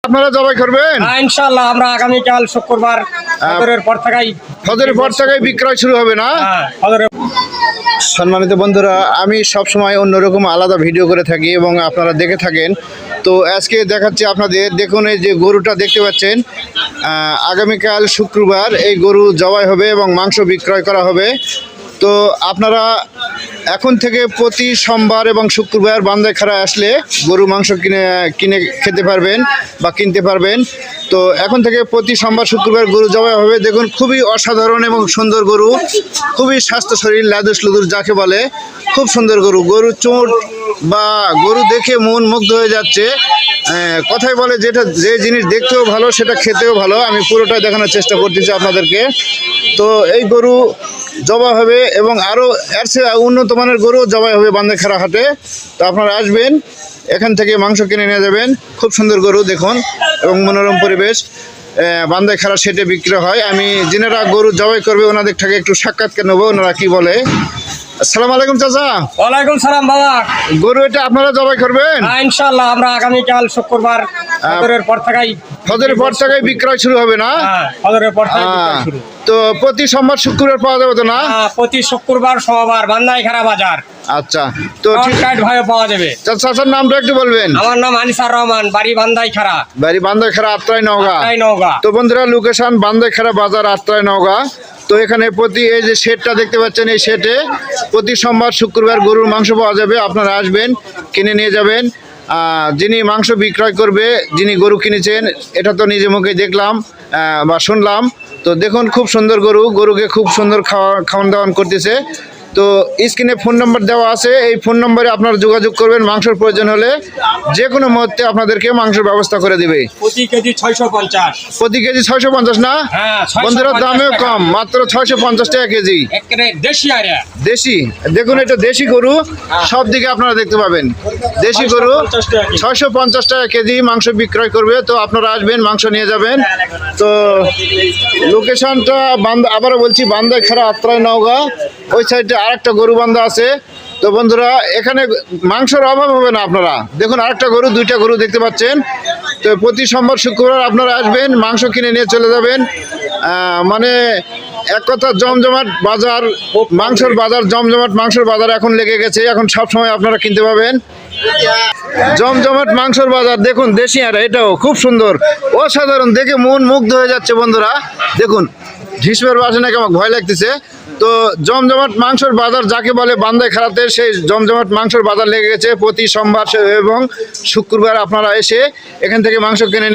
আপনারা জবাই করবেন? ইনশাআল্লাহ আমরা আগামীকাল শুক্রবার ফজরের পর থেকেই বিক্রয় শুরু হবে না? ফজরের সম্মানিত বন্ধুরা, আমি সব সময় অন্যরকম আলাদা ভিডিও করে থাকি এবং আপনারা দেখে থাকেন। তো আজকে দেখাচ্ছি আপনাদের, দেখুন এই যে গরুটা দেখতে পাচ্ছেন, আগামীকাল শুক্রবার এই গরু জবাই হবে এবং মাংস বিক্রয় করা হবে। তো আপনারা এখন থেকে প্রতি সোমবার এবং শুক্রবার বান্দাইখারা আসলে গরু মাংস কিনে খেতে পারবেন বা কিনতে পারবেন। তো এখন থেকে প্রতি সোমবার শুক্রবার গরু জবাই হবে। দেখুন খুবই অসাধারণ এবং সুন্দর গরু, খুবই স্বাস্থ্য শরীর, লাদুস লুদুর যাকে বলে, খুব সুন্দর গরু। গরু চোট বা গরু দেখে মন মুগ্ধ হয়ে যাচ্ছে। কথাই বলে যে জিনিস দেখতেও ভালো সেটা খেতেও ভালো। আমি পুরোটাই দেখানোর চেষ্টা করতেছি আপনাদেরকে। তো এই গরু জবাই হবে এবং আরও এর চেয়ে উন্নত মানের গরু জবাই হবে বান্দাইখারা হাটে। তো আপনারা আসবেন, এখান থেকে মাংস কিনে নিয়ে যাবেন। খুব সুন্দর গরু দেখুন এবং মনোরম পরিবেশ। বান্দাইখারা সেটে বিক্রি হয়। আমি যিনারা গরু জবাই করবে ওনাদের থেকে একটু সাক্ষাৎকার নেবো, ওনারা কি বলে। আসসালামু আলাইকুম চাচা। ওয়ালাইকুম সালাম বাবা। গরু এটা আপনারা জবাই করবেন? ইনশাআল্লাহ আমরা আগামীকাল শুক্রবার ফজরের পর থেকেই বিক্রয় শুরু হবে না? ফজরের পর থেকে শুরু। তো প্রতি সোমবার শুক্রবার পাওয়া যাবে তো না? প্রতি শুক্রবার সোমবার বান্দাইখারা বাজার। আচ্ছা, তো ভাবে পাওয়া যাবে। চাচার নামটা একটু বলবেন? আমার নাম আনিসার রহমান, বাড়ি বান্দাইখারা। আত্রাই নওগাঁ। তো বন্ধুরা, লোকেশন বান্দাইখারা বাজার, আত্রাই নওগাঁ। তো এখানে এই যে শেডটা দেখতে পাচ্ছেন, এই শেডে প্রতি সোমবার শুক্রবার গরুর মাংস পাওয়া যাবে। আপনারা আসবেন, কিনে নিয়ে যাবেন। যিনি মাংস বিক্রয় করবে, যিনি গরু কিনেছেন, এটা তো নিজে মুখে দেখলাম বা শুনলাম। তো দেখুন খুব সুন্দর গরুকে খুব সুন্দর খাওয়ান দাওয়ান করতেছে। তো স্ক্রিনে ফোন নাম্বার দেওয়া আছে, এই ফোন নম্বরে আপনারা যোগাযোগ করবেন। মাংসের প্রয়োজন হলে যে কোনো মুহূর্তে আপনাদেরকে মাংসের ব্যবস্থা করে দিবে। প্রতি কেজি 650। প্রতি কেজি 650 না? বন্ধুরা, দামেও কম, মাত্র 650 টাকা কেজি। দেশি, দেখুন এটা দেশি গরু, সব দিকে আপনারা দেখতে পাবেন। দেশি গরু 650 টাকা কেজি মাংস বিক্রয় করবে। তো আপনারা আসবেন, মাংস নিয়ে যাবেন। তো লোকেশনটা আবারও বলছি, বান্দাইখারা, আত্রাই নওগাঁ। ওই সাইডে আরেকটা গরু বান্ধা আছে। তো বন্ধুরা, এখানে মাংসের অভাব হবে না। আপনারা দেখুন আরেকটা গরু, দুইটা গরু দেখতে পাচ্ছেন। তো প্রতি সোমবার শুক্রবার আপনারা আসবেন, মাংস কিনে নিয়ে চলে যাবেন। মানে এক কথা জমজমাট বাজার, মাংসের বাজার, জমজমাট মাংসের বাজার এখন লেগে গেছে। এখন সব সময় আপনারা কিনতে পাবেন জমজমাট মাংসের বাজার। দেখুন দেশি আর এটাও খুব সুন্দর, অসাধারণ, দেখে মন মুগ্ধ হয়ে যাচ্ছে। বন্ধুরা দেখুন, ঢিসমের বাসে নাকি আমার ভয় লাগতেছে। তো জমজমাট মাংসের বাজার যাকে বলে বান্দাইখারাতে, সেই জমজমাট মাংসের বাজার লেগে গেছে। প্রতি সোমবার এবং শুক্রবার আপনারা এসে এখান থেকে মাংস কিনে